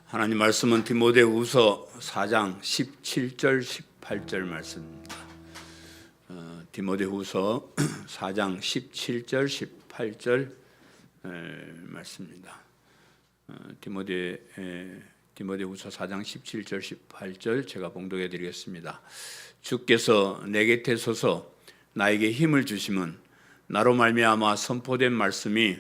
하나님 말씀은 디모데후서 4장 17절 18절 말씀입니다. 디모데후서 4장 17절 18절 말씀입니다. 디모데후서 4장 17절 18절 제가 봉독해 드리겠습니다. 주께서 내 곁에 서서 나에게 힘을 주심은 나로 말미암아 선포된 말씀이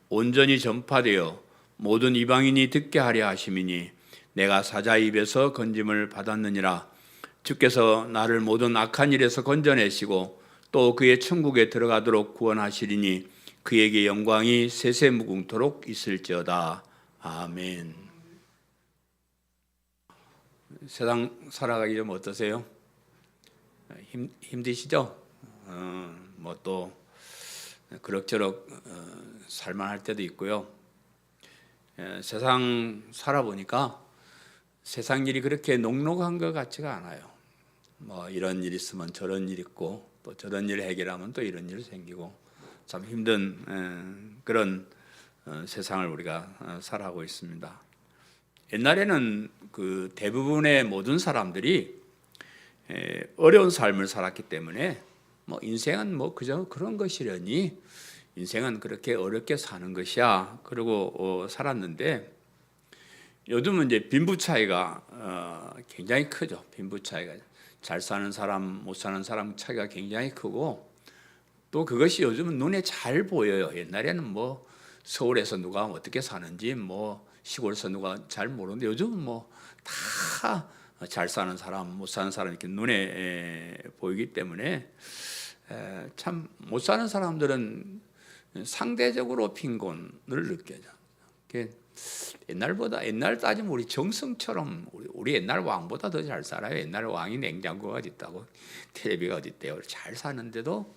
온전히 전파되어 모든 이방인이 듣게 하려 하심이니 내가 사자의 입에서 건짐을 받았느니라. 주께서 나를 모든 악한 일에서 건져내시고 또 그의 천국에 들어가도록 구원하시리니 그에게 영광이 세세무궁토록 있을지어다. 아멘. 세상 살아가기 좀 어떠세요? 힘드시죠? 뭐 또 그럭저럭 살만할 때도 있고요. 세상 살아보니까 세상 일이 그렇게 녹록한 것 같지가 않아요. 뭐 이런 일 있으면 저런 일 있고 또 저런 일 해결하면 또 이런 일 생기고 참 힘든 그런 세상을 우리가 살아가고 있습니다. 옛날에는 그 대부분의 모든 사람들이 어려운 삶을 살았기 때문에 뭐 인생은 뭐 그저 그런 것이려니 인생은 그렇게 어렵게 사는 것이야 그러고 살았는데 요즘은 이제 빈부 차이가 굉장히 크죠. 빈부 차이가 잘 사는 사람 못 사는 사람 차이가 굉장히 크고 또 그것이 요즘은 눈에 잘 보여요. 옛날에는 뭐 서울에서 누가 어떻게 사는지 뭐 시골에서 누가 잘 모르는데 요즘은 뭐 다 잘 사는 사람 못 사는 사람 이렇게 눈에 보이기 때문에 참 못 사는 사람들은 상대적으로 빈곤을 느껴져. 옛날 따지면 우리 정성처럼 우리 옛날 왕보다 더 잘 살아요. 옛날 왕이 냉장고가 어디 있다고 텔레비가 어디 있대요. 잘 사는데도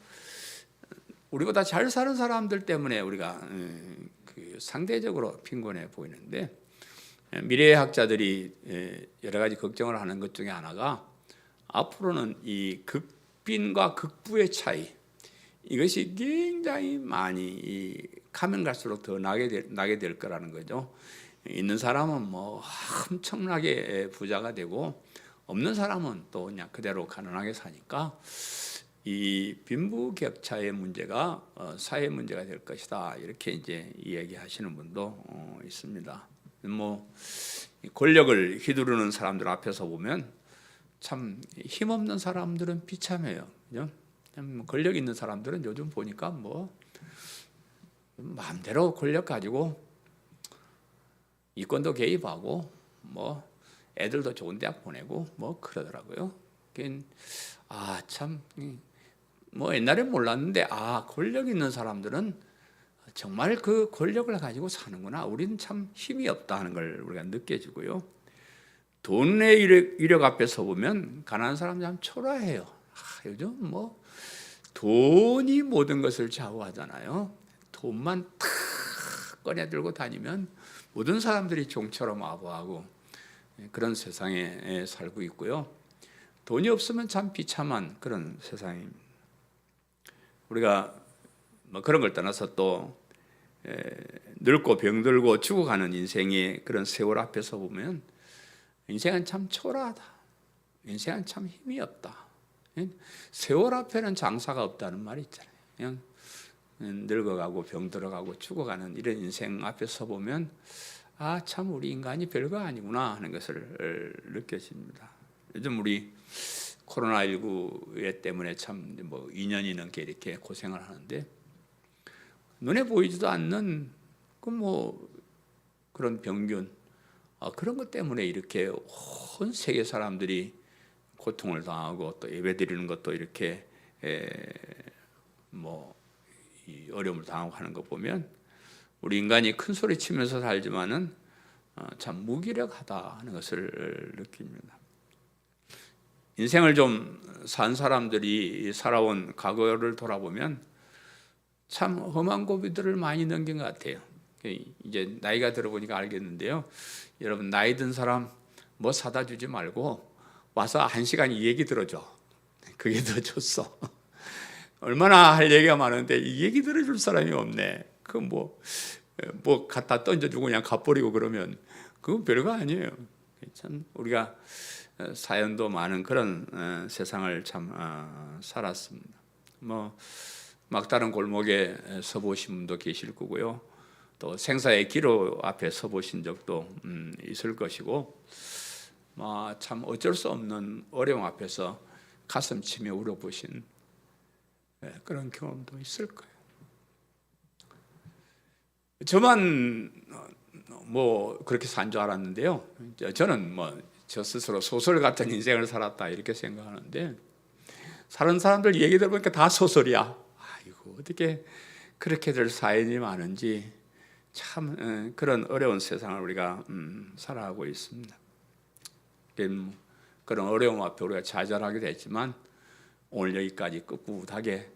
우리보다 잘 사는 사람들 때문에 우리가 상대적으로 빈곤해 보이는데 미래학자들이 여러 가지 걱정을 하는 것 중에 하나가 앞으로는 이 극빈과 극부의 차이 이것이 굉장히 많이 가면 갈수록 더 나게 될 거라는 거죠. 있는 사람은 뭐 엄청나게 부자가 되고 없는 사람은 또 그냥 그대로 가난하게 사니까 이 빈부격차의 문제가 사회 문제가 될 것이다. 이렇게 이제 이야기하시는 분도 있습니다. 뭐 권력을 휘두르는 사람들 앞에서 보면 참 힘없는 사람들은 비참해요. 그죠? 권력 있는 사람들은 요즘 보니까 뭐 마음대로 권력 가지고 이권도 개입하고 뭐 애들도 좋은 대학 보내고 뭐 그러더라고요. 참 뭐 옛날엔 몰랐는데 권력 있는 사람들은 정말 그 권력을 가지고 사는구나. 우리는 참 힘이 없다 하는 걸 우리가 느껴지고요. 돈의 이력 앞에 서 보면 가난한 사람들 참 초라해요. 요즘 뭐 돈이 모든 것을 좌우하잖아요. 돈만 탁 꺼내 들고 다니면 모든 사람들이 종처럼 아부하고 그런 세상에 살고 있고요. 돈이 없으면 참 비참한 그런 세상입니다. 우리가 뭐 그런 걸 떠나서 또 늙고 병들고 죽어가는 인생의 그런 세월 앞에서 보면 인생은 참 초라하다. 인생은 참 힘이 없다. 세월 앞에는 장사가 없다는 말이 있잖아요. 그냥 늙어가고 병들어가고 죽어가는 이런 인생 앞에서 보면 참 우리 인간이 별거 아니구나 하는 것을 느껴집니다. 요즘 우리 코로나19 때문에 참 뭐 2년이 넘게 이렇게 고생을 하는데 눈에 보이지도 않는 그런 병균 그런 것 때문에 이렇게 온 세계 사람들이 고통을 당하고 또 예배드리는 것도 이렇게 이 어려움을 당하고 하는 거 보면 우리 인간이 큰 소리 치면서 살지만은 참 무기력하다 하는 것을 느낍니다. 인생을 좀 산 사람들이 살아온 과거를 돌아보면 참 험한 고비들을 많이 넘긴 것 같아요. 이제 나이가 들어보니까 알겠는데요. 여러분 나이 든 사람 뭐 사다 주지 말고 와서 1시간 이 얘기 들어줘. 그게 더 좋소. 얼마나 할 얘기가 많은데 이 얘기 들어줄 사람이 없네. 뭐 갖다 던져주고 그냥 가버리고 그러면 그건 별거 아니에요. 참 우리가 사연도 많은 그런 세상을 참 살았습니다. 뭐 막다른 골목에 서보신 분도 계실 거고요. 또 생사의 기로 앞에 서보신 적도 있을 것이고, 참 어쩔 수 없는 어려움 앞에서 가슴 치며 울어보신 그런 경험도 있을 거예요. 저만 뭐 그렇게 산 줄 알았는데요. 저는 뭐 저 스스로 소설 같은 인생을 살았다 이렇게 생각하는데, 다른 사람들 얘기 들어보니까 다 소설이야. 아이고 어떻게 그렇게들 사연이 많은지 참 그런 어려운 세상을 우리가 살아가고 있습니다. 그런 어려움 앞에 우리가 좌절하게 됐지만 오늘 여기까지 꿋꿋하게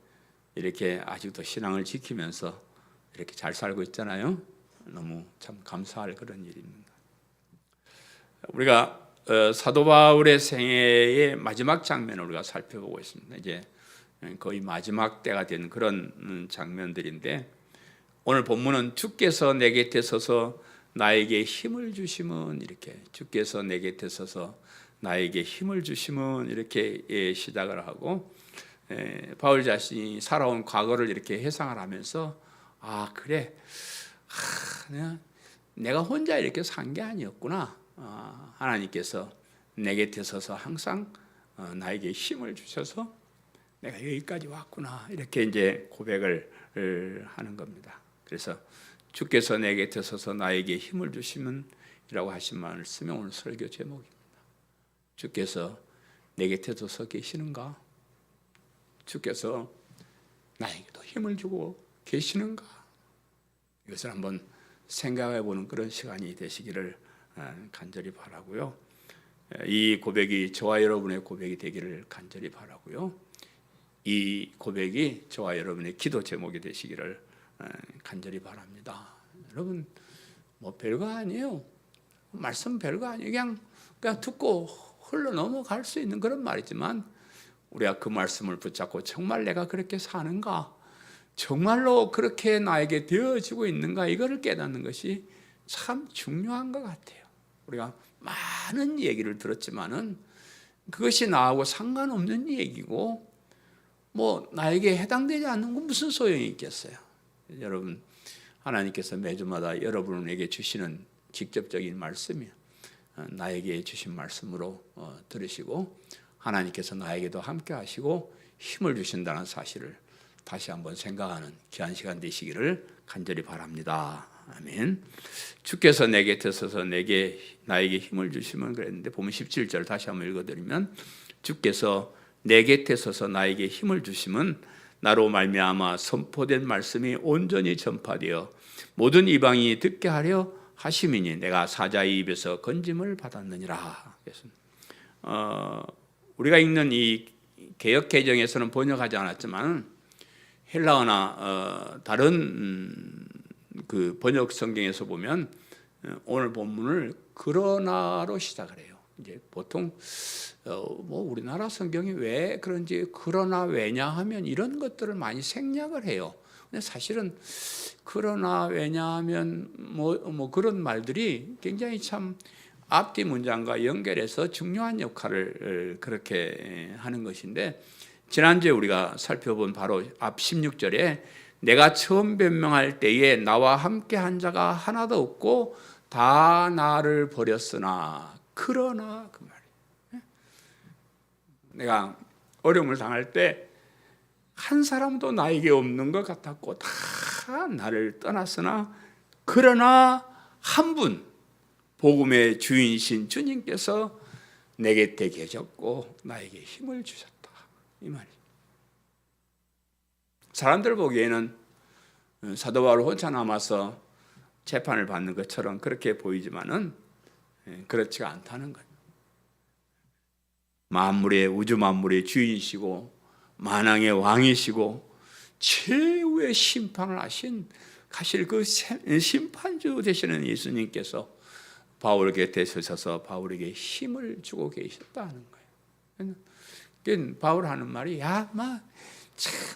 이렇게 아직도 신앙을 지키면서 이렇게 잘 살고 있잖아요. 너무 참 감사할 그런 일입니다. 우리가 사도 바울의 생애의 마지막 장면을 우리가 살펴보고 있습니다. 이제 거의 마지막 때가 된 그런 장면들인데, 오늘 본문은 주께서 내 곁에 서서 나에게 힘을 주심은, 이렇게 주께서 내 곁에 서서 나에게 힘을 주심은 이렇게 시작을 하고, 바울 자신이 살아온 과거를 이렇게 회상을 하면서 그래, 내가 혼자 이렇게 산 게 아니었구나. 하나님께서 내 곁에 서서 항상 나에게 힘을 주셔서 내가 여기까지 왔구나. 이렇게 이제 고백을 하는 겁니다. 그래서 주께서 내 곁에 서서 나에게 힘을 주시면이라고 하신 말씀이 오늘 설교 제목입니다. 주께서 내 곁에 서 계시는가? 주께서 나에게도 힘을 주고 계시는가? 이것을 한번 생각해 보는 그런 시간이 되시기를 간절히 바라고요. 이 고백이 저와 여러분의 고백이 되기를 간절히 바라고요. 이 고백이 저와 여러분의 기도 제목이 되시기를 간절히 바랍니다. 여러분 뭐 별거 아니에요. 말씀 별거 아니에요. 그냥 듣고 흘러 넘어갈 수 있는 그런 말이지만, 우리가 그 말씀을 붙잡고 정말 내가 그렇게 사는가, 정말로 그렇게 나에게 되어지고 있는가, 이거를 깨닫는 것이 참 중요한 것 같아요. 우리가 많은 얘기를 들었지만은 그것이 나하고 상관없는 얘기고 뭐 나에게 해당되지 않는 건 무슨 소용이 있겠어요. 여러분, 하나님께서 매주마다 여러분에게 주시는 직접적인 말씀이 나에게 주신 말씀으로 들으시고, 하나님께서 나에게도 함께 하시고 힘을 주신다는 사실을 다시 한번 생각하는 귀한 시간 되시기를 간절히 바랍니다. 아멘. 주께서 내 곁에 서서 나에게 힘을 주시면, 그랬는데 보면 17절 다시 한번 읽어드리면, 주께서 내 곁에 서서 나에게 힘을 주시면 나로 말미암아 선포된 말씀이 온전히 전파되어 모든 이방인이 듣게 하려 하심이니 내가 사자의 입에서 건짐을 받았느니라. 그래서 우리가 읽는 이 개역 개정에서는 번역하지 않았지만 헬라어나 다른 그 번역 성경에서 보면 오늘 본문을 그러나로 시작을 해요. 이제 보통 뭐 우리나라 성경이 왜 그런지 그러나 왜냐하면 이런 것들을 많이 생략을 해요. 근데 사실은 그러나 왜냐하면 뭐 그런 말들이 굉장히 참 앞뒤 문장과 연결해서 중요한 역할을 그렇게 하는 것인데, 지난주에 우리가 살펴본 바로 앞 16절에 내가 처음 변명할 때에 나와 함께 한 자가 하나도 없고 다 나를 버렸으나 그러나, 그 말이에요. 내가 어려움을 당할 때 한 사람도 나에게 없는 것 같았고 다 나를 떠났으나 그러나 한 분, 복음의 주인이신 주님께서 내 곁에 계셨고 나에게 힘을 주셨다, 이 말이에요. 사람들 보기에는 사도 바울 혼자 남아서 재판을 받는 것처럼 그렇게 보이지만은 그렇지가 않다는 거예요. 만물의, 우주 만물의 주인이시고 만왕의 왕이시고 최후의 심판을 하실 그 심판주 되시는 예수님께서 바울 곁에 서셔서 바울에게 힘을 주고 계셨다는 거예요. 그러니까 바울 하는 말이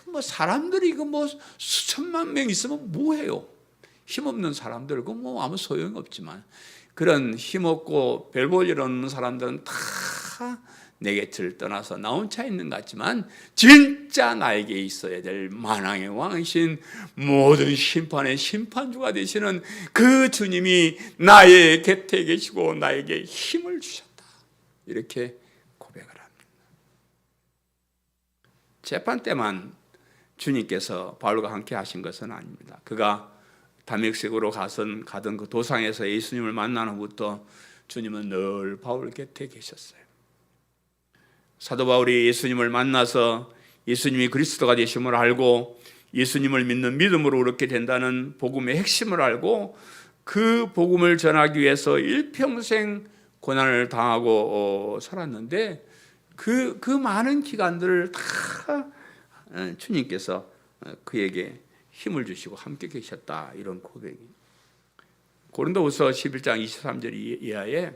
뭐 사람들이 이거 뭐 수천만 명 있으면 뭐해요? 힘없는 사람들, 그 뭐 아무 소용이 없지만, 그런 힘없고 별 볼 일 없는 사람들은 다 내 곁을 떠나서 나 혼자 있는 것 같지만, 진짜 나에게 있어야 될 만왕의 왕이신 모든 심판의 심판주가 되시는 그 주님이 나의 곁에 계시고 나에게 힘을 주셨다, 이렇게 고백을 합니다. 재판 때만 주님께서 바울과 함께 하신 것은 아닙니다. 그가 다메섹으로 가던 그 도상에서 예수님을 만난 후부터 주님은 늘 바울 곁에 계셨어요. 사도 바울이 예수님을 만나서 예수님이 그리스도가 되심을 알고 예수님을 믿는 믿음으로 그렇게 된다는 복음의 핵심을 알고 그 복음을 전하기 위해서 일평생 고난을 당하고 살았는데, 그 많은 기간들을 다 주님께서 그에게 힘을 주시고 함께 계셨다, 이런 고백이. 고린도후서 11장 23절 이하에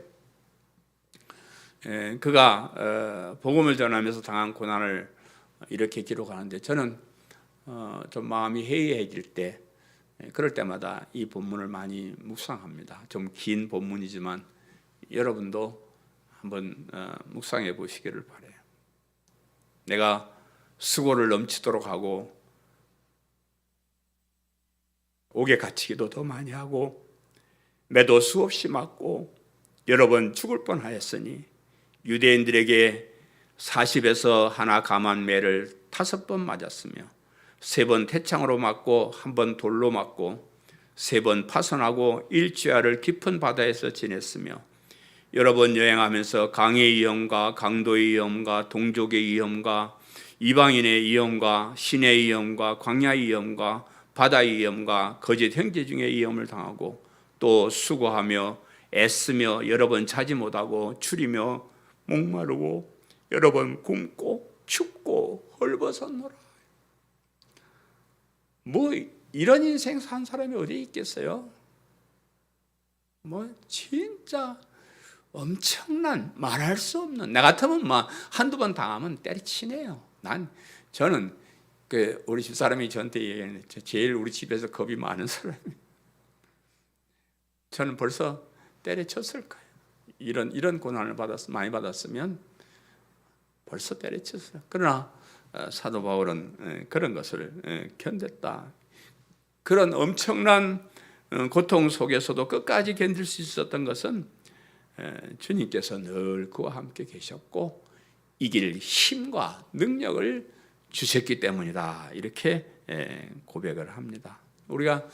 그가 복음을 전하면서 당한 고난을 이렇게 기록하는데, 저는 좀 마음이 해이해질 때, 그럴 때마다 이 본문을 많이 묵상합니다. 좀 긴 본문이지만 여러분도 한번 묵상해 보시기를 바라요. 내가 수고를 넘치도록 하고 옥에 갇히기도 더 많이 하고 매도 수없이 맞고 여러 번 죽을 뻔하였으니, 유대인들에게 40에서 하나 감한 매를 5번 맞았으며 3번 태창으로 맞고 1번 돌로 맞고 3번 파손하고 일주야를 깊은 바다에서 지냈으며 여러 번 여행하면서 강의 위험과 강도의 위험과 동족의 위험과 이방인의 위험과 신의 위험과 광야의 위험과 바다의 위험과 거짓 형제 중의 위험을 당하고 또 수고하며 애쓰며 여러 번 자지 못하고 추리며 목마르고 여러 번 굶고 춥고 헐벗었노라. 뭐 이런 인생 산 사람이 어디 있겠어요? 뭐 진짜 엄청난, 말할 수 없는, 나 같으면 막 한두 번 당하면 때려치네요. 저는 우리 집 사람이 저한테 얘기했는데, 제일 우리 집에서 겁이 많은 사람이, 저는 벌써 때려쳤을 거예요. 이런 고난을 많이 받았으면 벌써 때려쳤어요. 그러나 사도 바울은 그런 것을 견뎠다. 그런 엄청난 고통 속에서도 끝까지 견딜 수 있었던 것은 주님께서 늘 그와 함께 계셨고 이길 힘과 능력을 주셨기 때문이다, 이렇게 고백을 합니다. 우리가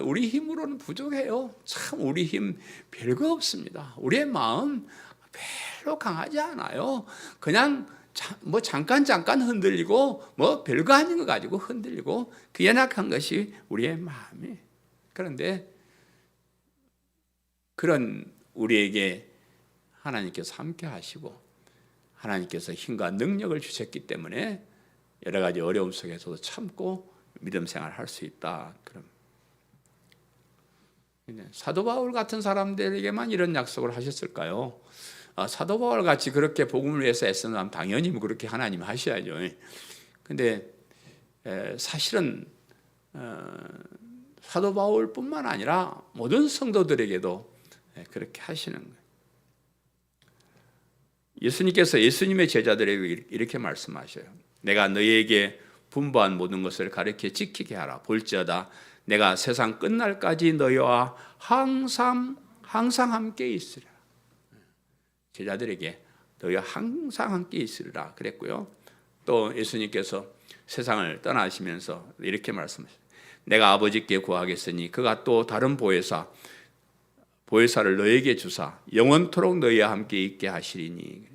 우리 힘으로는 부족해요. 참 우리 힘 별거 없습니다. 우리의 마음 별로 강하지 않아요. 그냥 뭐 잠깐 흔들리고 뭐 별거 아닌 거 가지고 흔들리고, 그 연약한 것이 우리의 마음이에요. 그런데 그런 우리에게 하나님께서 함께 하시고 하나님께서 힘과 능력을 주셨기 때문에 여러 가지 어려움 속에서도 참고 믿음 생활을 할 수 있다. 그럼 사도 바울 같은 사람들에게만 이런 약속을 하셨을까요? 사도 바울 같이 그렇게 복음을 위해서 애쓰는 사람 당연히 그렇게 하나님 하셔야죠. 근데 사실은 사도 바울뿐만 아니라 모든 성도들에게도 그렇게 하시는 거예요. 예수님께서 예수님의 제자들에게 이렇게 말씀하셔요. 내가 너희에게 분부한 모든 것을 가르쳐 지키게 하라. 볼지어다 내가 세상 끝날까지 너희와 항상 함께 있으리라. 제자들에게 너희와 항상 함께 있으리라 그랬고요. 또 예수님께서 세상을 떠나시면서 이렇게 말씀하셨어요. 내가 아버지께 구하겠으니 그가 또 다른 보혜사를 너희에게 주사 영원토록 너희와 함께 있게 하시리니.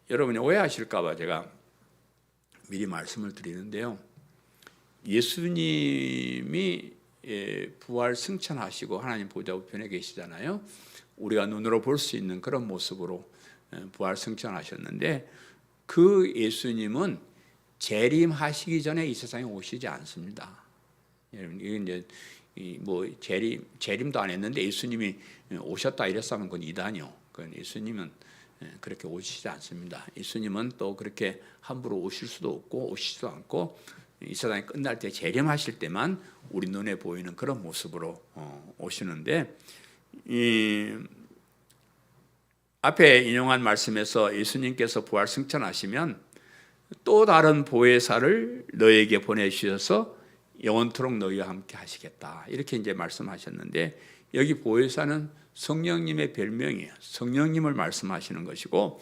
여러분이 오해하실까 봐 제가 미리 말씀을 드리는데요. 예수님이 부활 승천하시고 하나님 보좌 우편에 계시잖아요. 우리가 눈으로 볼 수 있는 그런 모습으로 부활 승천하셨는데, 그 예수님은 재림하시기 전에 이 세상에 오시지 않습니다. 여러분, 이건 이제 뭐 재림도 안 했는데 예수님이 오셨다 이랬으면 그건 이단이요. 그건 예수님은 그렇게 오시지 않습니다. 예수님은 또 그렇게 함부로 오실 수도 없고 오시지도 않고 이 세상이 끝날 때 재림하실 때만 우리 눈에 보이는 그런 모습으로 오시는데, 이 앞에 인용한 말씀에서 예수님께서 부활 승천하시면 또 다른 보혜사를 너에게 보내주셔서 영원토록 너희와 함께 하시겠다, 이렇게 이제 말씀하셨는데, 여기 보혜사는 성령님의 별명이에요. 성령님을 말씀하시는 것이고,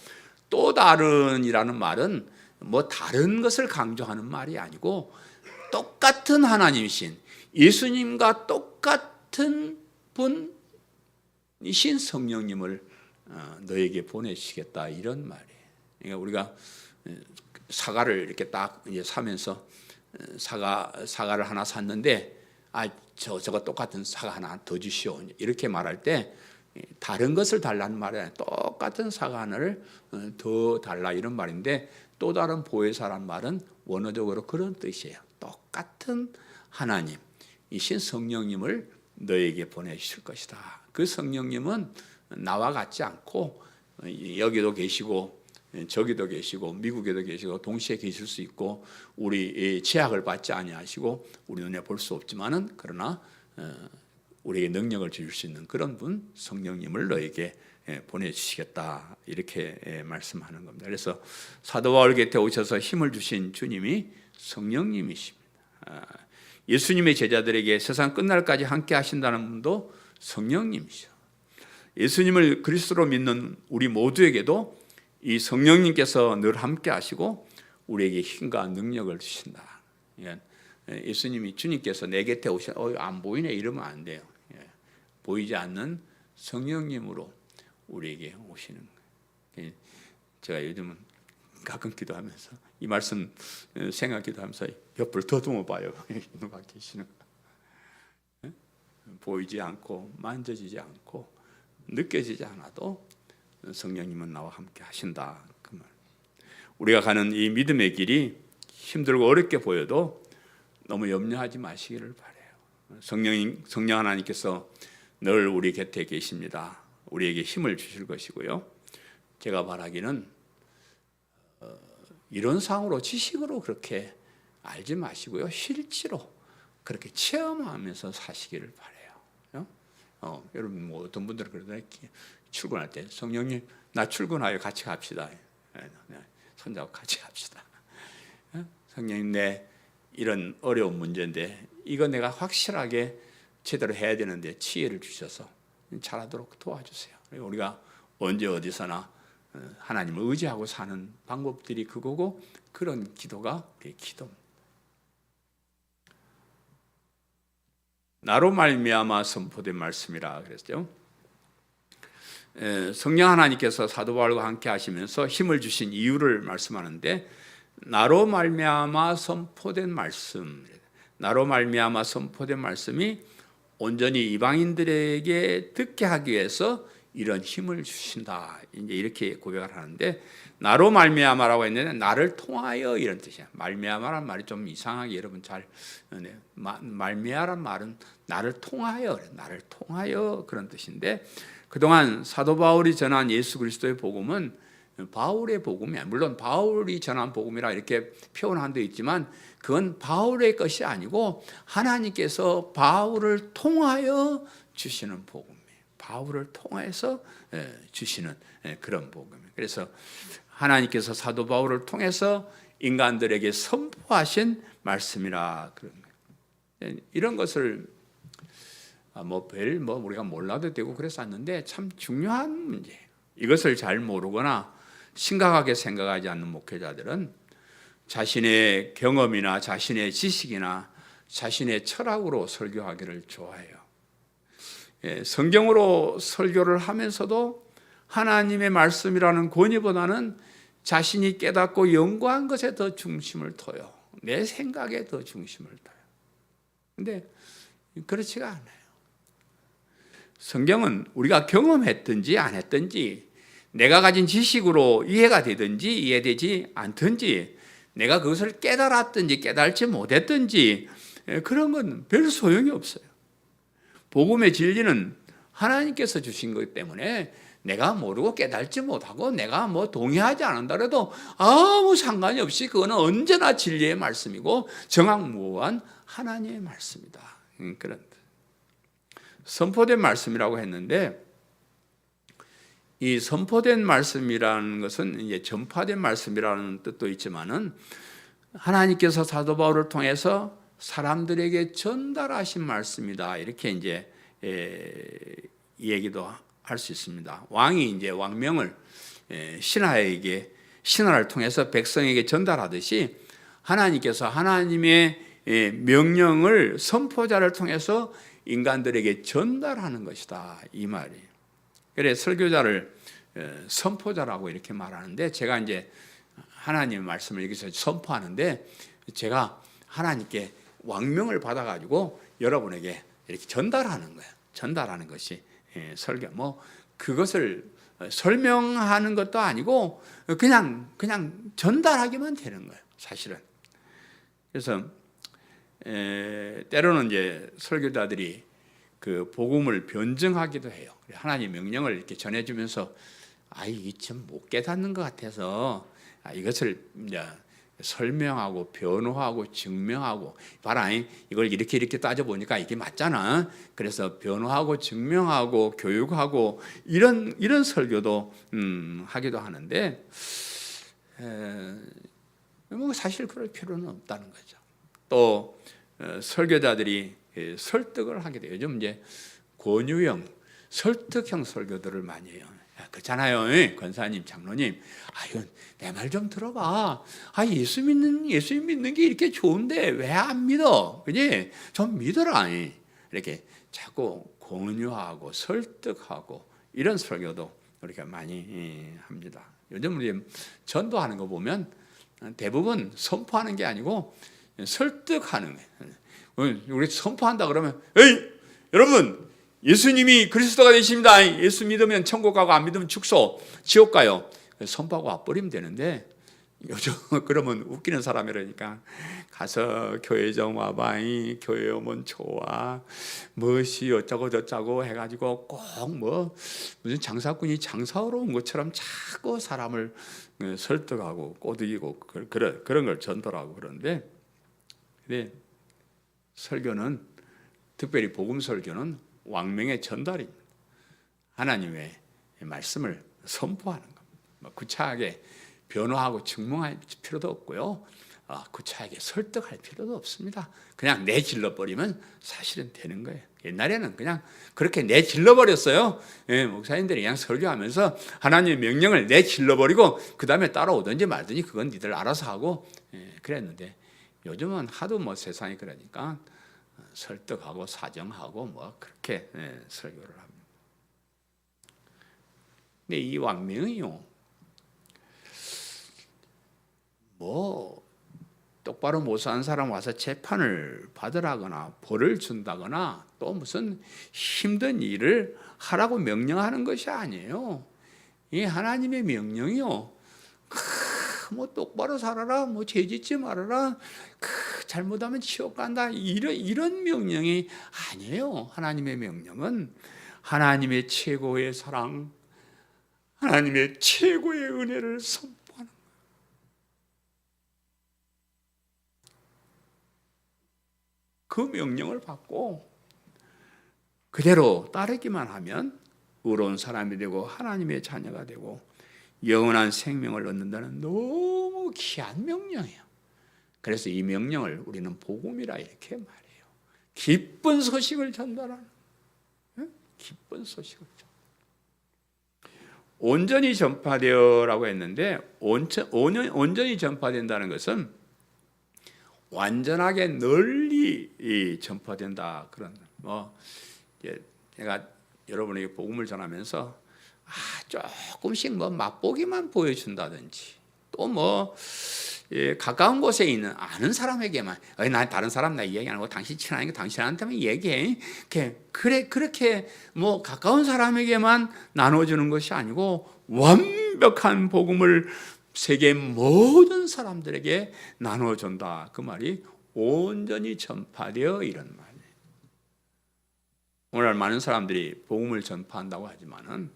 또 다른이라는 말은 뭐 다른 것을 강조하는 말이 아니고 똑같은 하나님이신 예수님과 똑같은 분이신 성령님을 너에게 보내시겠다, 이런 말이에요. 그러니까 우리가 사과를 이렇게 딱 이제 사면서 사과를 하나 샀는데, 저거 똑같은 사과 하나 더 주시오, 이렇게 말할 때 다른 것을 달라는 말이 아니라 똑같은 사과 하나를 더 달라, 이런 말인데, 또 다른 보혜사란 말은 원어적으로 그런 뜻이에요. 똑같은 하나님이신 성령님을 너에게 보내실 것이다. 그 성령님은 나와 같지 않고 여기도 계시고 저기도 계시고 미국에도 계시고 동시에 계실 수 있고, 우리 제약을 받지 아니하시고 우리 눈에 볼 수 없지만은 그러나 우리에게 능력을 주실 수 있는 그런 분, 성령님을 너에게 보내주시겠다, 이렇게 말씀하는 겁니다. 그래서 사도 바울 곁에 오셔서 힘을 주신 주님이 성령님이십니다. 예수님의 제자들에게 세상 끝날까지 함께 하신다는 분도 성령님이죠. 예수님을 그리스도로 믿는 우리 모두에게도 이 성령님께서 늘 함께 하시고 우리에게 힘과 능력을 주신다. 예수님이, 주님께서 내 곁에 오셔 안 보이네 이러면 안 돼요. 보이지 않는 성령님으로 우리에게 오시는 거예요. 제가 요즘은 가끔 기도하면서 이 말씀 생각 기도하면서 옆을 더듬어 봐요. 누가 계시는 거예요. 보이지 않고 만져지지 않고 느껴지지 않아도 성령님은 나와 함께 하신다, 그 말. 우리가 가는 이 믿음의 길이 힘들고 어렵게 보여도 너무 염려하지 마시기를 바라요. 성령 하나님께서 늘 우리 곁에 계십니다. 우리에게 힘을 주실 것이고요. 제가 바라기는 이론상으로 지식으로 그렇게 알지 마시고요, 실제로 그렇게 체험하면서 사시기를 바라요. 여러분 뭐 어떤 분들은 그러더라고요. 출근할 때 성령님 나 출근하여 같이 갑시다. 손잡고 같이 갑시다. 성령님 내 이런 어려운 문제인데 이거 내가 확실하게 제대로 해야 되는데 지혜를 주셔서 잘하도록 도와주세요. 우리가 언제 어디서나 하나님을 의지하고 사는 방법들이 그거고, 그런 기도가 우리의 기도입니다. 나로 말미암아 선포된 말씀이라 그랬죠. 성령 하나님께서 사도 바울과 함께 하시면서 힘을 주신 이유를 말씀하는데, 나로 말미암아 선포된 말씀, 나로 말미암아 선포된 말씀이 온전히 이방인들에게 듣게 하기 위해서 이런 힘을 주신다, 이제 이렇게 고백을 하는데, 나로 말미암아라고 했는데 나를 통하여 이런 뜻이야. 말미암아란 말이 좀 이상하게 여러분 잘, 말미암아란 말은 나를 통하여, 나를 통하여 그런 뜻인데, 그동안 사도 바울이 전한 예수 그리스도의 복음은 바울의 복음이야. 물론 바울이 전한 복음이라 이렇게 표현한 데 있지만 그건 바울의 것이 아니고 하나님께서 바울을 통하여 주시는 복음이에요. 바울을 통해서 주시는 그런 복음이에요. 그래서 하나님께서 사도 바울을 통해서 인간들에게 선포하신 말씀이라 그런 거예요. 이런 것을 우리가 몰라도 되고 그랬었는데 참 중요한 문제예요. 이것을 잘 모르거나 심각하게 생각하지 않는 목회자들은 자신의 경험이나 자신의 지식이나 자신의 철학으로 설교하기를 좋아해요. 성경으로 설교를 하면서도 하나님의 말씀이라는 권위보다는 자신이 깨닫고 연구한 것에 더 중심을 둬요. 내 생각에 더 중심을 둬요. 근데 그렇지가 않아요. 성경은 우리가 경험했든지 안 했든지, 내가 가진 지식으로 이해가 되든지 이해되지 않든지, 내가 그것을 깨달았든지 깨달지 못했든지 그런 건 별 소용이 없어요. 복음의 진리는 하나님께서 주신 거기 때문에 내가 모르고 깨달지 못하고 내가 뭐 동의하지 않는다 해도 아무 상관이 없이 그거는 언제나 진리의 말씀이고 정확무한 하나님의 말씀이다. 그런 선포된 말씀이라고 했는데, 이 선포된 말씀이라는 것은 이제 전파된 말씀이라는 뜻도 있지만은 하나님께서 사도 바울을 통해서 사람들에게 전달하신 말씀이다. 이렇게 이제 이 얘기도 할 수 있습니다. 왕이 이제 왕명을 신하를 통해서 백성에게 전달하듯이 하나님께서 하나님의 명령을 선포자를 통해서 인간들에게 전달하는 것이다, 이 말이에요. 그래 설교자를 선포자라고 이렇게 말하는데, 제가 이제 하나님의 말씀을 여기서 선포하는데 제가 하나님께 왕명을 받아가지고 여러분에게 이렇게 전달하는 거예요. 전달하는 것이 설교, 뭐 그것을 설명하는 것도 아니고 그냥 전달하기만 되는 거예요, 사실은. 그래서 때로는 이제 설교자들이 그 복음을 변증하기도 해요. 하나님 명령을 이렇게 전해주면서 이게 좀 못 깨닫는 것 같아서 이것을 이제 설명하고 변호하고 증명하고, 봐라, 이걸 이렇게 따져보니까 이게 맞잖아. 그래서 변호하고 증명하고 교육하고 이런 설교도 하기도 하는데, 뭐 사실 그럴 필요는 없다는 거죠. 또 설교자들이 설득을 하게 돼요. 요즘 이제 권유형, 설득형 설교들을 많이 해요. 그렇잖아요, 권사님, 장로님. 이건 내 말 좀 들어봐. 예수 믿는 게 이렇게 좋은데 왜 안 믿어? 그지? 좀 믿어라. 이렇게 자꾸 권유하고 설득하고 이런 설교도 우리가 많이 합니다. 요즘 우리 전도하는 거 보면 대부분 선포하는 게 아니고 설득하는 거예요. 우리 선포한다 그러면, 여러분, 예수님이 그리스도가 되십니다. 예수 믿으면 천국 가고 안 믿으면 죽소, 지옥 가요. 선포하고 와버리면 되는데, 요즘 그러면 웃기는 사람이라니까. 가서 교회 좀 와봐, 교회 오면 좋아, 무엇이 어쩌고 저쩌고 해가지고 꼭 뭐 무슨 장사꾼이 장사하러 온 것처럼 자꾸 사람을 설득하고 꼬드기고 그런 걸 전도하고 그러는데, 근데 설교는, 특별히 복음 설교는 왕명의 전달입니다. 하나님의 말씀을 선포하는 겁니다. 구차하게 변호하고 증명할 필요도 없고요, 구차하게 설득할 필요도 없습니다. 그냥 내질러 버리면 사실은 되는 거예요. 옛날에는 그냥 그렇게 내질러 버렸어요. 목사님들이 그냥 설교하면서 하나님의 명령을 내질러 버리고 그 다음에 따라오든지 말든지 그건 니들 알아서 하고 그랬는데, 요즘은 하도 뭐 세상이 그러니까 설득하고 사정하고 뭐 그렇게 설교를 합니다. 근데 이 왕명이요, 뭐 똑바로 못 사는 사람 와서 재판을 받으라거나 벌을 준다거나 또 무슨 힘든 일을 하라고 명령하는 것이 아니에요. 이 하나님의 명령이요, 뭐 똑바로 살아라, 뭐 죄짓지 말아라, 잘못하면 지옥 간다, 이런 명령이 아니에요. 하나님의 명령은 하나님의 최고의 사랑, 하나님의 최고의 은혜를 선포하는 거예요. 그 명령을 받고 그대로 따르기만 하면 의로운 사람이 되고 하나님의 자녀가 되고 영원한 생명을 얻는다는 너무 귀한 명령이에요. 그래서 이 명령을 우리는 복음이라 이렇게 말해요. 기쁜 소식을 전달하는, 기쁜 소식을 전달하는. 온전히 전파되어라고 했는데, 온전히 전파된다는 것은 완전하게 널리 전파된다, 그런 제가 여러분에게 복음을 전하면서 조금씩 뭐 맛보기만 보여준다든지, 또 뭐 가까운 곳에 있는 아는 사람에게만, 난 다른 사람 나 얘기 안 하고 당신 친하니까 당신한테만 얘기해, 그렇게 뭐 가까운 사람에게만 나눠주는 것이 아니고 완벽한 복음을 세계 모든 사람들에게 나눠준다, 그 말이 온전히 전파되어, 이런 말이에요. 오늘 많은 사람들이 복음을 전파한다고 하지만은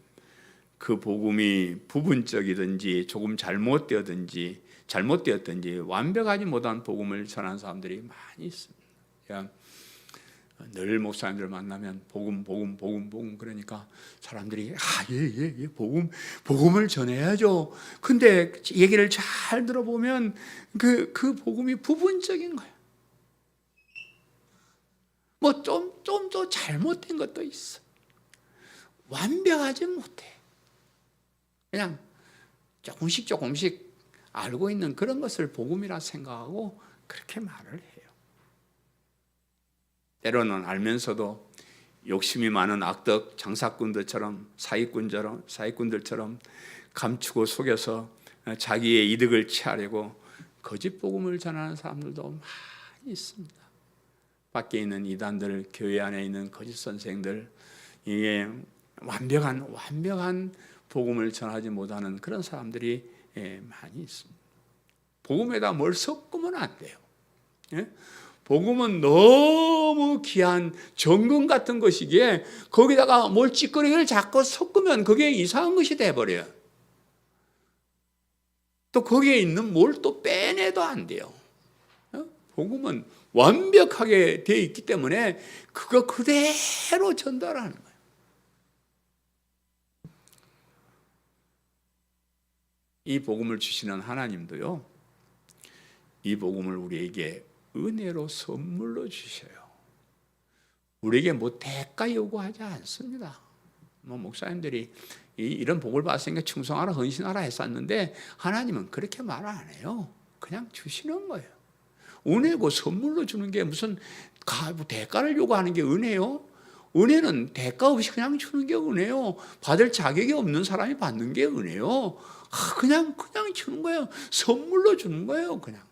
그 복음이 부분적이든지 조금 잘못되었든지 완벽하지 못한 복음을 전하는 사람들이 많이 있습니다. 그냥 늘 목사님들 만나면 복음 그러니까 사람들이 예, 복음을 전해야죠. 근데 얘기를 잘 들어보면 그 복음이 부분적인 거예요. 뭐 좀 더 잘못된 것도 있어. 완벽하지 못해. 그냥 조금씩 알고 있는 그런 것을 복음이라 생각하고 그렇게 말을 해요. 때로는 알면서도 욕심이 많은 악덕 장사꾼들처럼 사기꾼들처럼 감추고 속여서 자기의 이득을 취하려고 거짓 복음을 전하는 사람들도 많이 있습니다. 밖에 있는 이단들, 교회 안에 있는 거짓 선생들, 이게 완벽한 복음을 전하지 못하는 그런 사람들이 많이 있습니다. 복음에다 뭘 섞으면 안 돼요. 복음은 너무 귀한 정금 같은 것이기에 거기다가 뭘 찌꺼기를 자꾸 섞으면 그게 이상한 것이 돼버려요. 또 거기에 있는 뭘 또 빼내도 안 돼요. 복음은 완벽하게 되어 있기 때문에 그거 그대로 전달하는 거예요. 이 복음을 주시는 하나님도요, 이 복음을 우리에게 은혜로 선물로 주셔요. 우리에게 뭐 대가 요구하지 않습니다. 목사님들이 이런 복을 받았으니까 충성하라 헌신하라 했었는데 하나님은 그렇게 말 안 해요. 그냥 주시는 거예요. 은혜고 선물로 주는 게 무슨 대가를 요구하는 게 은혜요? 은혜는 대가 없이 그냥 주는 게 은혜요. 받을 자격이 없는 사람이 받는 게 은혜요. 그냥 주는 거예요. 선물로 주는 거예요. 그냥.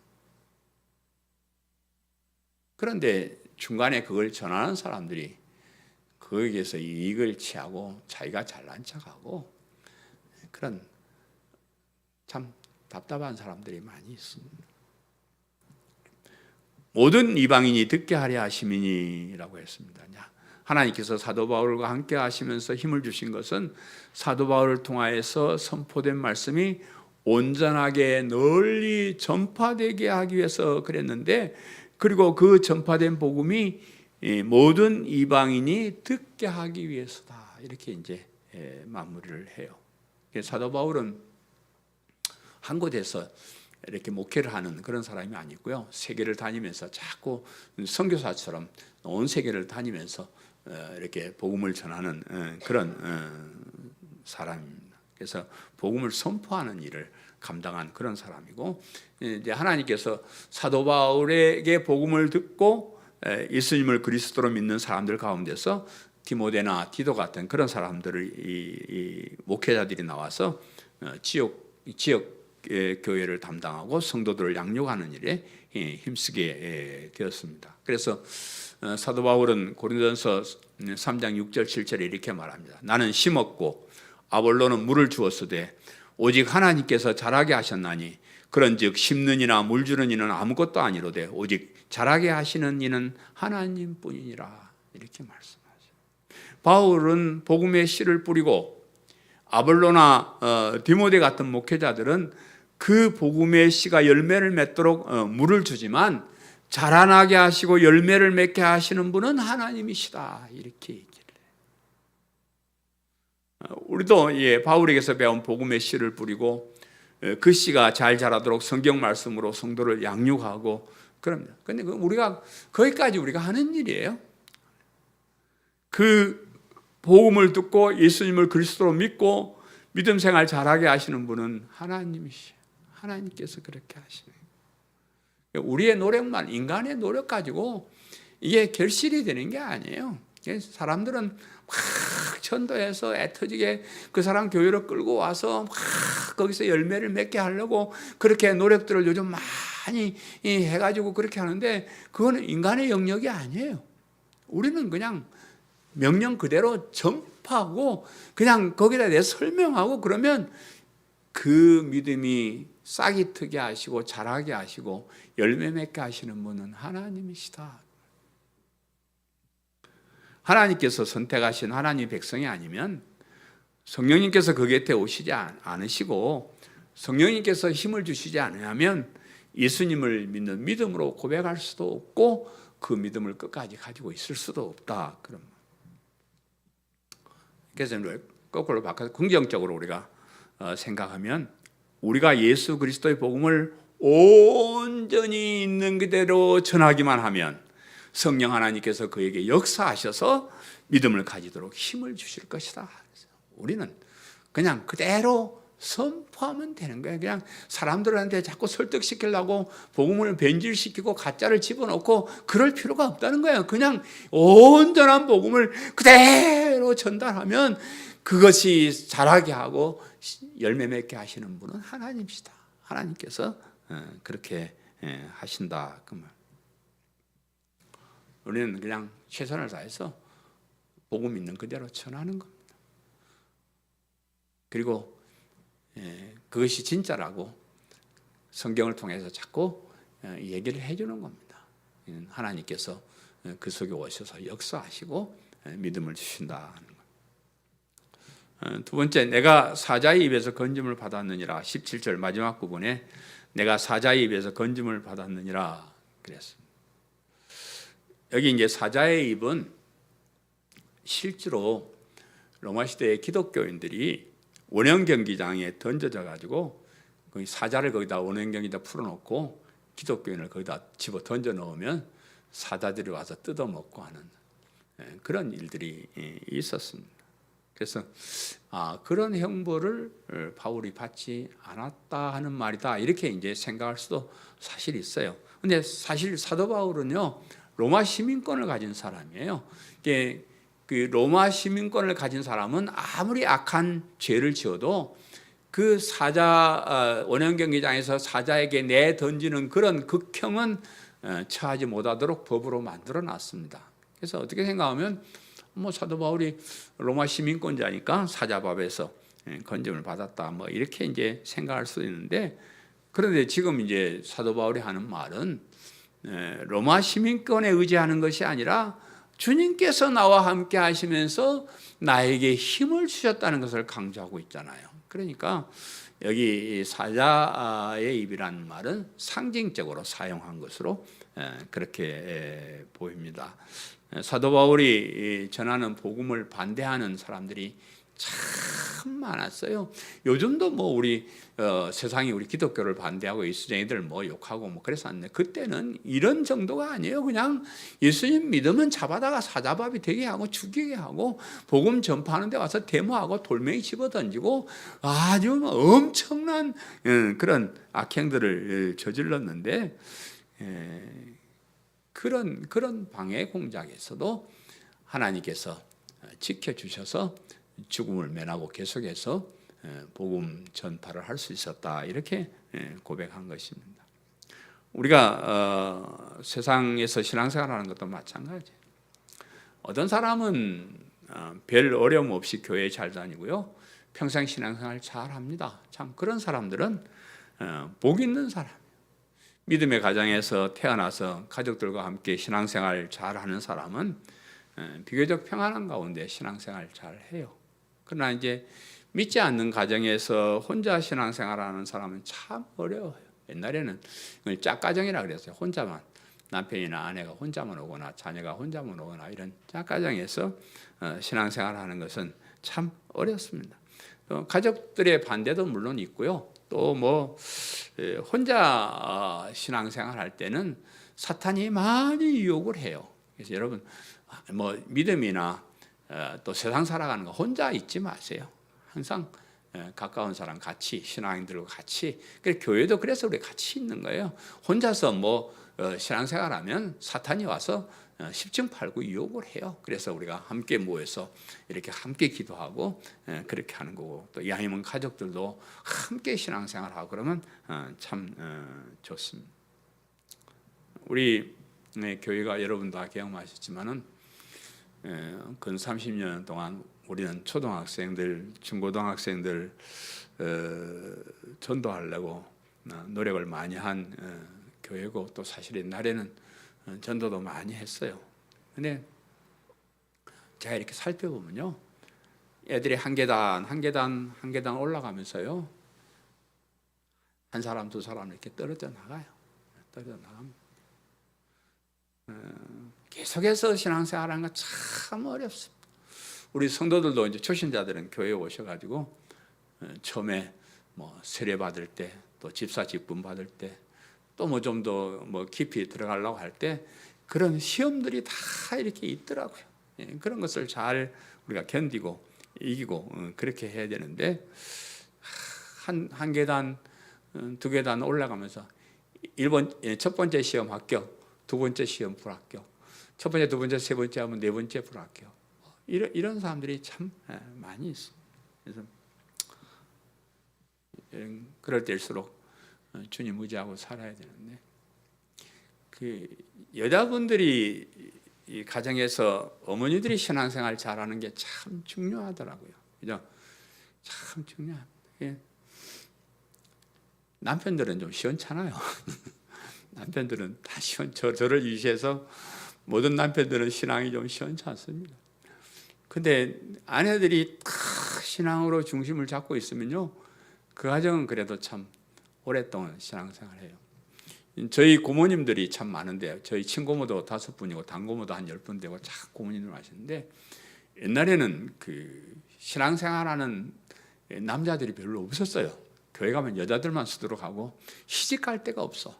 그런데 중간에 그걸 전하는 사람들이 거기에서 이익을 취하고 자기가 잘난 척하고 그런 참 답답한 사람들이 많이 있습니다. 모든 이방인이 듣게 하려 하심이니라고 했습니다. 하나님께서 사도 바울과 함께 하시면서 힘을 주신 것은 사도 바울을 통하여서 선포된 말씀이 온전하게 널리 전파되게 하기 위해서 그랬는데, 그리고 그 전파된 복음이 모든 이방인이 듣게 하기 위해서다. 이렇게 이제 마무리를 해요. 사도 바울은 한 곳에서 이렇게 목회를 하는 그런 사람이 아니고요. 세계를 다니면서 자꾸 선교사처럼 온 세계를 다니면서 이렇게 복음을 전하는 그런 사람입니다. 그래서 복음을 선포하는 일을 감당한 그런 사람이고, 이제 하나님께서 사도 바울에게 복음을 듣고 예수님을 그리스도로 믿는 사람들 가운데서 디모데나 디도 같은 그런 사람들을 이 목회자들이 나와서 지역 교회를 담당하고 성도들을 양육하는 일에 힘쓰게 되었습니다. 그래서 사도 바울은 고린도전서 3장 6절 7절에 이렇게 말합니다. 나는 심었고 아볼로는 물을 주었으되 오직 하나님께서 자라게 하셨나니 그런즉 심는 이나 물 주는 이는 아무것도 아니로되 오직 자라게 하시는 이는 하나님뿐이니라. 이렇게 말씀하죠. 바울은 복음의 씨를 뿌리고 아볼로나 디모데 같은 목회자들은 그 복음의 씨가 열매를 맺도록 물을 주지만 자라나게 하시고 열매를 맺게 하시는 분은 하나님이시다. 이렇게 얘기를 해요. 우리도 바울에게서 배운 복음의 씨를 뿌리고 그 씨가 잘 자라도록 성경 말씀으로 성도를 양육하고 그럽니다. 그런데 우리가 거기까지 우리가 하는 일이에요. 그 복음을 듣고 예수님을 그리스도로 믿고 믿음 생활 잘하게 하시는 분은 하나님이시에요. 하나님께서 그렇게 하시네요. 우리의 노력만, 인간의 노력 가지고 이게 결실이 되는 게 아니에요. 사람들은 막 전도해서 애터지게 그 사람 교회로 끌고 와서 막 거기서 열매를 맺게 하려고 그렇게 노력들을 요즘 많이 해가지고 그렇게 하는데 그거는 인간의 영역이 아니에요. 우리는 그냥 명령 그대로 전파하고 그냥 거기다 대해서 설명하고 그러면 그 믿음이 싹이 트게 하시고 자라게 하시고 열매 맺게 하시는 분은 하나님이시다. 하나님께서 선택하신 하나님의 백성이 아니면 성령님께서 그 곁에 오시지 않으시고 성령님께서 힘을 주시지 않으면 예수님을 믿는 믿음으로 고백할 수도 없고 그 믿음을 끝까지 가지고 있을 수도 없다. 그럼 그래서 거꾸로 바꿔서 긍정적으로 우리가 생각하면 우리가 예수 그리스도의 복음을 온전히 있는 그대로 전하기만 하면 성령 하나님께서 그에게 역사하셔서 믿음을 가지도록 힘을 주실 것이다. 우리는 그냥 그대로 선포하면 되는 거예요. 그냥 사람들한테 자꾸 설득시키려고 복음을 변질시키고 가짜를 집어넣고 그럴 필요가 없다는 거예요. 그냥 온전한 복음을 그대로 전달하면 그것이 자라게 하고 열매 맺게 하시는 분은 하나님이시다. 하나님께서 그렇게 하신다. 그 말. 우리는 그냥 최선을 다해서 복음 있는 그대로 전하는 겁니다. 그리고 그것이 진짜라고 성경을 통해서 자꾸 얘기를 해주는 겁니다. 하나님께서 그 속에 오셔서 역사하시고 믿음을 주신다는 것. 두 번째, 내가 사자의 입에서 건짐을 받았느니라. 17절 마지막 부분에 내가 사자의 입에서 건짐을 받았느니라 그랬습니다. 여기 이제 사자의 입은 실제로 로마 시대의 기독교인들이 원형 경기장에 던져져 가지고 사자를 거기다 원형 경기장 풀어놓고 기독교인을 거기다 집어 던져 넣으면 사자들이 와서 뜯어먹고 하는 그런 일들이 있었습니다. 그래서 그런 형벌을 바울이 받지 않았다 하는 말이다 이렇게 이제 생각할 수도 사실 있어요. 근데 사실 사도 바울은요 로마 시민권을 가진 사람이에요. 그 로마 시민권을 가진 사람은 아무리 악한 죄를 지어도 그 사자 원형 경기장에서 사자에게 내 던지는 그런 극형은 처하지 못하도록 법으로 만들어 놨습니다. 그래서 어떻게 생각하면 사도 바울이 로마 시민권자니까 사자밥에서 건짐을 받았다 이렇게 이제 생각할 수 있는데, 그런데 지금 이제 사도 바울이 하는 말은 로마 시민권에 의지하는 것이 아니라 주님께서 나와 함께 하시면서 나에게 힘을 주셨다는 것을 강조하고 있잖아요. 그러니까 여기 사자의 입이라는 말은 상징적으로 사용한 것으로 그렇게 보입니다. 사도 바울이 전하는 복음을 반대하는 사람들이 참 많았어요. 요즘도 우리 세상이 우리 기독교를 반대하고 이수쟁이들 욕하고 그래서 안 돼. 그때는 이런 정도가 아니에요. 그냥 예수님 믿으면 잡아다가 사자밥이 되게 하고 죽이게 하고 복음 전파하는 데 와서 데모하고 돌멩이 집어 던지고 아주 엄청난 그런 악행들을 저질렀는데, 그런 방해 공작에서도 하나님께서 지켜주셔서 죽음을 면하고 계속해서 복음 전파를 할 수 있었다 이렇게 고백한 것입니다. 우리가 세상에서 신앙생활하는 것도 마찬가지예요. 어떤 사람은 별 어려움 없이 교회에 잘 다니고요 평생 신앙생활 잘 합니다. 참 그런 사람들은 복 있는 사람, 믿음의 가정에서 태어나서 가족들과 함께 신앙생활 잘하는 사람은 비교적 평안한 가운데 신앙생활 잘해요. 그러나 이제 믿지 않는 가정에서 혼자 신앙생활하는 사람은 참 어려워요. 옛날에는 짝가정이라 그랬어요. 혼자만, 남편이나 아내가 혼자만 오거나 자녀가 혼자만 오거나 이런 짝가정에서 신앙생활하는 것은 참 어렵습니다. 가족들의 반대도 물론 있고요. 또 혼자 신앙생활할 때는 사탄이 많이 유혹을 해요. 그래서 여러분 믿음이나 또 세상 살아가는 거 혼자 있지 마세요. 항상 가까운 사람 같이, 신앙인들과 같이, 교회도 그래서 우리 같이 있는 거예요. 혼자서 신앙생활하면 사탄이 와서 10층 8구 유혹을 해요. 그래서 우리가 함께 모여서 이렇게 함께 기도하고 그렇게 하는 거고, 또 이왕이면 가족들도 함께 신앙생활하고 그러면 참 좋습니다. 우리 교회가 여러분 다 경험하셨지만은 근 30년 동안 우리는 초등학생들, 중고등학생들 전도하려고 노력을 많이 한 교회고, 또 사실 옛날에는 전도도 많이 했어요. 근데 제가 이렇게 살펴보면요, 애들이 한 계단 올라가면서요, 한 사람 두 사람 이렇게 떨어져 나가요. 떨어져 나갑니다. 계속해서 신앙생활하는 건 참 어렵습니다. 우리 성도들도 이제 초신자들은 교회에 오셔가지고 처음에 뭐 세례 받을 때, 또 집사 직분 받을 때, 또 뭐 좀 더 뭐 깊이 들어가려고 할 때 그런 시험들이 다 이렇게 있더라고요. 그런 것을 잘 우리가 견디고 이기고 그렇게 해야 되는데, 한 계단 두 계단 올라가면서 첫 번째 시험 합격, 두 번째 시험 불합격, 첫 번째, 두 번째, 세 번째 하면 네 번째 불합격, 이런 사람들이 참 많이 있습니다. 그래서 그럴 때일수록 주님 의지하고 살아야 되는데, 그 여자분들이 이 가정에서 어머니들이 신앙생활 잘하는 게 참 중요하더라고요. 그죠? 참 중요합니다. 남편들은 좀 시원찮아요. 남편들은 다 저를 위시해서 모든 남편들은 신앙이 좀 시원찮습니다. 근데 아내들이 다 신앙으로 중심을 잡고 있으면요, 그 가정은 그래도 참 오랫동안 신앙생활해요. 저희 고모님들이 참 많은데요. 저희 친고모도 5분이고 단고모도 한 10분 되고 참 고모님들 하시는데, 옛날에는 그 신앙생활하는 남자들이 별로 없었어요. 교회 가면 여자들만 수두룩 하고 시집 갈 데가 없어.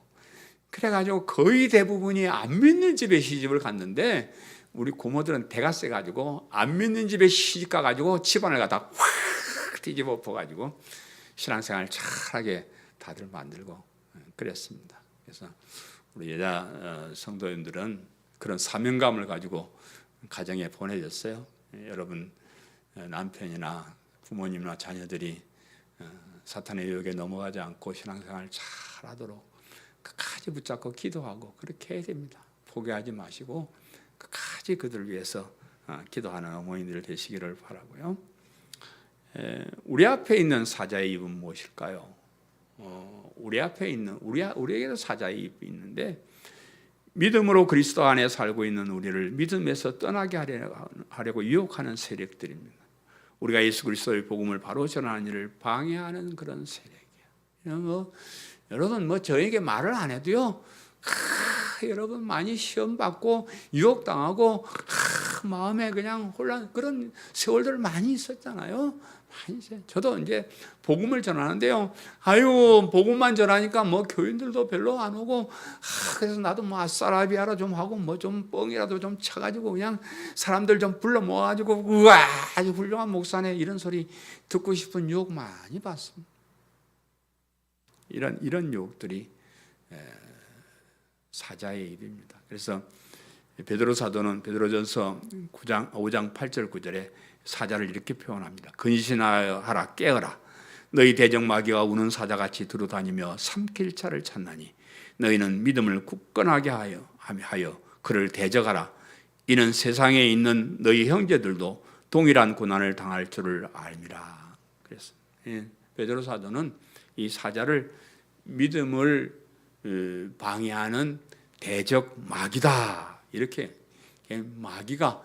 그래가지고 거의 대부분이 안 믿는 집에 시집을 갔는데, 우리 고모들은 대가 세가지고 안 믿는 집에 시집 가가지고 집안을 갖다 확 뒤집어 엎어가지고 신앙생활 잘하게 다들 만들고 그랬습니다. 그래서 우리 여자 성도님들은 그런 사명감을 가지고 가정에 보내졌어요. 여러분 남편이나 부모님이나 자녀들이 사탄의 유혹에 넘어가지 않고 신앙생활 잘하도록 끝까지 붙잡고 기도하고 그렇게 해야 됩니다. 포기하지 마시고 끝까지 그들을 위해서 기도하는 어머니들 되시기를 바라고요. 우리 앞에 있는 사자의 입은 무엇일까요? 우리 앞에 있는 우리에게도 사자의 입이 있는데, 믿음으로 그리스도 안에 살고 있는 우리를 믿음에서 떠나게 하려고 유혹하는 세력들입니다. 우리가 예수 그리스도의 복음을 바로 전하는 일을 방해하는 그런 세력이에요. 여러분 저에게 말을 안 해도요, 여러분 많이 시험 받고 유혹 당하고 마음에 그냥 혼란, 그런 세월들 많이 있었잖아요. 많이 있어요. 저도 이제 복음을 전하는데요, 복음만 전하니까 뭐 교인들도 별로 안 오고, 그래서 나도 뭐 아싸라비아라 좀 하고 뭐 좀 뻥이라도 좀 쳐가지고 그냥 사람들 좀 불러 모아가지고 우와 아주 훌륭한 목사네 이런 소리 듣고 싶은 유혹 많이 받습니다. 이런 유혹들이 사자의 입입니다. 그래서 베드로 사도는 베드로전서 5장 8절 9절에 사자를 이렇게 표현합니다. 근신하여 하라, 깨어라. 너희 대적마귀가 우는 사자같이 두루다니며 삼킬 자를 찾나니 너희는 믿음을 굳건하게 하여 그를 대적하라. 이는 세상에 있는 너희 형제들도 동일한 고난을 당할 줄을 알미라. 그래서 베드로 사도는 이 사자를 믿음을 방해하는 대적 마귀다, 이렇게. 마귀가,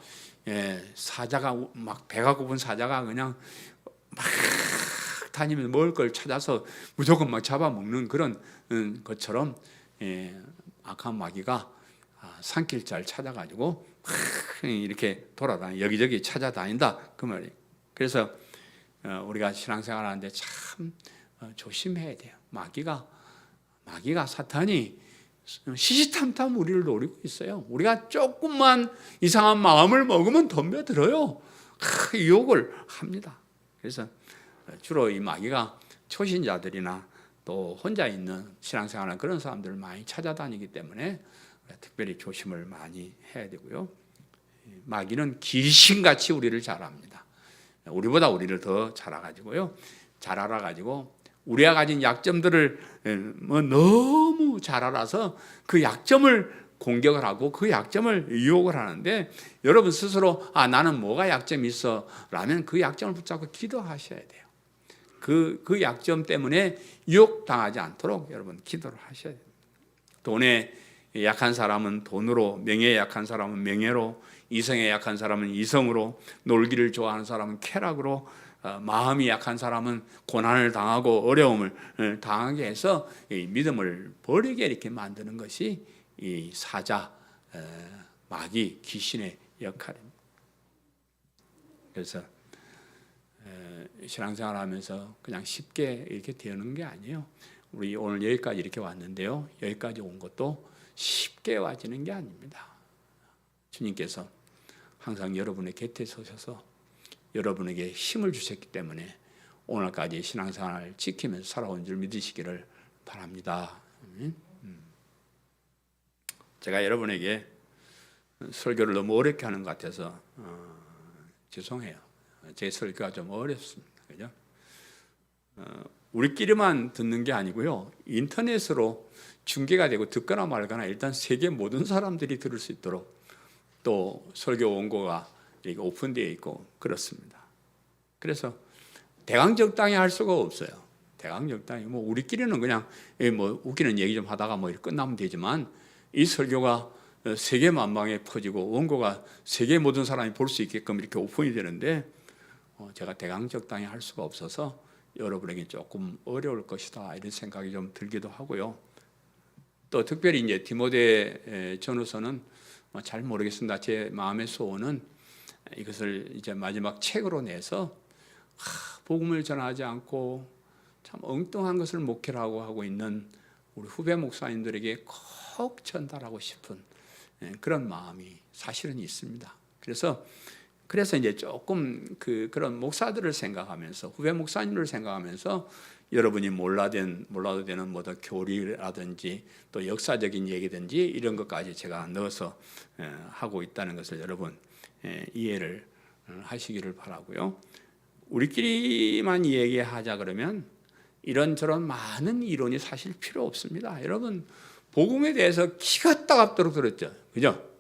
사자가 막 배가 고픈 사자가 그냥 막 다니면서 먹을 걸 찾아서 무조건 막 잡아먹는 그런 것처럼, 악한 마귀가 삼킬 자를 찾아가지고 이렇게 돌아다니 여기저기 찾아다닌다 그 말이에요. 그래서 우리가 신앙생활하는데 참 조심해야 돼요. 마귀가 사탄이 시시탐탐 우리를 노리고 있어요. 우리가 조금만 이상한 마음을 먹으면 덤벼들어요. 유혹을 합니다. 그래서 주로 이 마귀가 초신자들이나 또 혼자 있는 신앙생활하는 그런 사람들을 많이 찾아다니기 때문에 특별히 조심을 많이 해야 되고요. 마귀는 귀신같이 우리를 잘 압니다. 우리보다 우리를 더 잘 알아가지고 우리가 가진 약점들을 너무 잘 알아서 그 약점을 공격을 하고 그 약점을 유혹을 하는데, 여러분 스스로 나는 뭐가 약점이 있어 라면 그 약점을 붙잡고 기도하셔야 돼요. 그 약점 때문에 유혹당하지 않도록 여러분 기도를 하셔야 됩니다. 돈에 약한 사람은 돈으로, 명예에 약한 사람은 명예로, 이성에 약한 사람은 이성으로, 놀기를 좋아하는 사람은 쾌락으로, 마음이 약한 사람은 고난을 당하고 어려움을 당하게 해서 이 믿음을 버리게 이렇게 만드는 것이 이 사자, 마귀, 귀신의 역할입니다. 그래서 신앙생활하면서 그냥 쉽게 이렇게 되는 게 아니에요. 우리 오늘 여기까지 이렇게 왔는데요. 여기까지 온 것도 쉽게 와지는 게 아닙니다. 주님께서 항상 여러분의 곁에 서셔서 여러분에게 힘을 주셨기 때문에 오늘까지 신앙생활을 지키면서 살아온 줄 믿으시기를 바랍니다. 제가 여러분에게 설교를 너무 어렵게 하는 것 같아서 죄송해요. 제 설교가 좀 어렵습니다. 그죠? 우리끼리만 듣는 게 아니고요. 인터넷으로 중계가 되고 듣거나 말거나 일단 세계 모든 사람들이 들을 수 있도록 또 설교 원고가 이렇게 오픈되어 있고 그렇습니다. 그래서 대강적당히 할 수가 없어요. 대강적당히 뭐 우리끼리는 그냥 뭐 웃기는 얘기 좀 하다가 뭐 이렇게 끝나면 되지만 이 설교가 세계 만방에 퍼지고 원고가 세계 모든 사람이 볼 수 있게끔 이렇게 오픈이 되는데 제가 대강적당히 할 수가 없어서 여러분에게 조금 어려울 것이다 이런 생각이 좀 들기도 하고요. 또 특별히 이제 디모데 전후서는 잘 모르겠습니다. 제 마음의 소원은 이것을 이제 마지막 책으로 내서 복음을 전하지 않고 참 엉뚱한 것을 목회라고 하고 있는 우리 후배 목사님들에게 꼭 전달하고 싶은 그런 마음이 사실은 있습니다. 그래서 이제 조금 그런 목사들을 생각하면서 후배 목사님을 생각하면서 여러분이 몰라도 되는 뭐더 교리라든지 또 역사적인 얘기든지 이런 것까지 제가 넣어서 하고 있다는 것을 여러분 이해를 하시기를 바라고요. 우리끼리만 얘기하자 그러면 이런저런 많은 이론이 사실 필요 없습니다. 여러분 복음에 대해서 기가 따갑도록 들었죠, 그죠?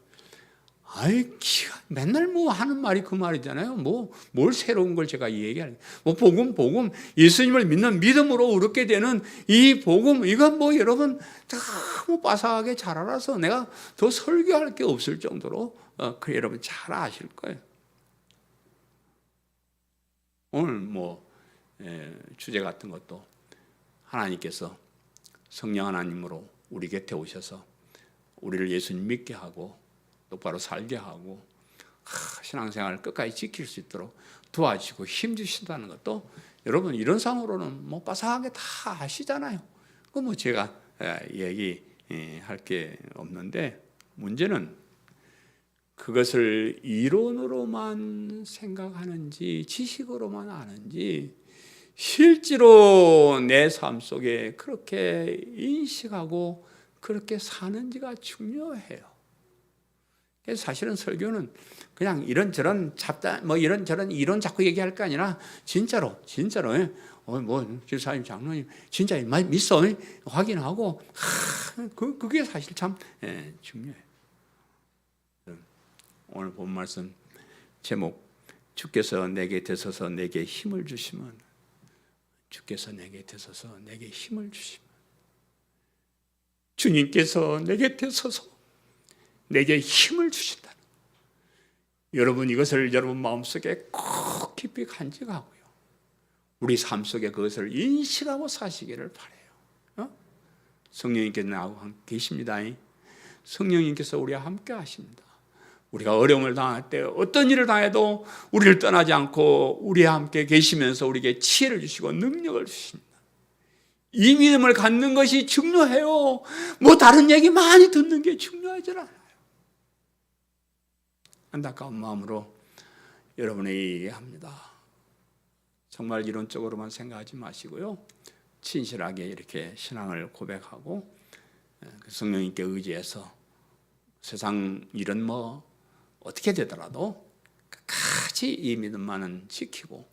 맨날 뭐 하는 말이 그 말이잖아요. 뭘 새로운 걸 제가 얘기하는. 복음, 예수님을 믿는 믿음으로 얻게 되는 이 복음, 이건 여러분 너무 빠삭하게 잘 알아서 내가 더 설교할 게 없을 정도로 여러분 잘 아실 거예요. 오늘 주제 같은 것도 하나님께서 성령 하나님으로 우리 곁에 오셔서 우리를 예수님 믿게 하고 똑바로 살게 하고 신앙생활을 끝까지 지킬 수 있도록 도와주시고 힘주신다는 것도 여러분 이런 상으로는 빠삭하게 다 아시잖아요. 제가 얘기할 게 없는데 문제는 그것을 이론으로만 생각하는지 지식으로만 아는지 실제로 내 삶 속에 그렇게 인식하고 그렇게 사는지가 중요해요. 그래서 사실은 설교는 그냥 이런저런 이런저런 이론 자꾸 얘기할 게 아니라 진짜로 집사님 장로님 진짜 믿어 확인하고 그게 사실 참 중요해요. 오늘 본 말씀 제목 주께서 내게 되소서 내게 힘을 주시면 주께서 내게 되소서 내게 힘을 주시면 주님께서 내게 되소서 내게 힘을 주신다. 여러분 이것을 여러분 마음속에 꼭 깊이 간직하고요. 우리 삶 속에 그것을 인식하고 사시기를 바라요. 성령님께서 나하고 함께 계십니다. 성령님께서 우리와 함께 하십니다. 우리가 어려움을 당할 때 어떤 일을 당해도 우리를 떠나지 않고 우리와 함께 계시면서 우리에게 지혜를 주시고 능력을 주십니다. 이 믿음을 갖는 것이 중요해요. 다른 얘기 많이 듣는 게 중요하지 않아요. 안타까운 마음으로 여러분에게 얘기합니다. 정말 이론적으로만 생각하지 마시고요. 진실하게 이렇게 신앙을 고백하고 성령님께 의지해서 세상 일은 어떻게 되더라도 끝까지 이 믿음만은 지키고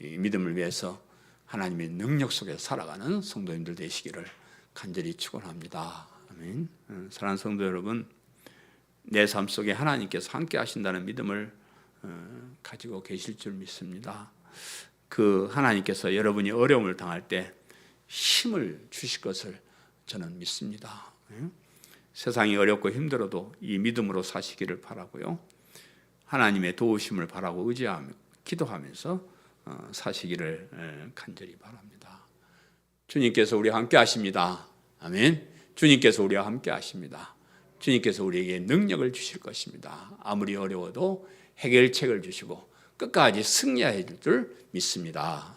이 믿음을 위해서 하나님의 능력 속에 살아가는 성도님들 되시기를 간절히 축원합니다. 아멘. 사랑하는 성도 여러분, 내 삶 속에 하나님께서 함께 하신다는 믿음을 가지고 계실 줄 믿습니다. 그 하나님께서 여러분이 어려움을 당할 때 힘을 주실 것을 저는 믿습니다. 세상이 어렵고 힘들어도 이 믿음으로 사시기를 바라고요. 하나님의 도우심을 바라고 의지하며 기도하면서 사시기를 간절히 바랍니다. 주님께서 우리와 함께 하십니다. 아멘. 주님께서 우리와 함께 하십니다. 주님께서 우리에게 능력을 주실 것입니다. 아무리 어려워도 해결책을 주시고 끝까지 승리해 줄 줄 믿습니다.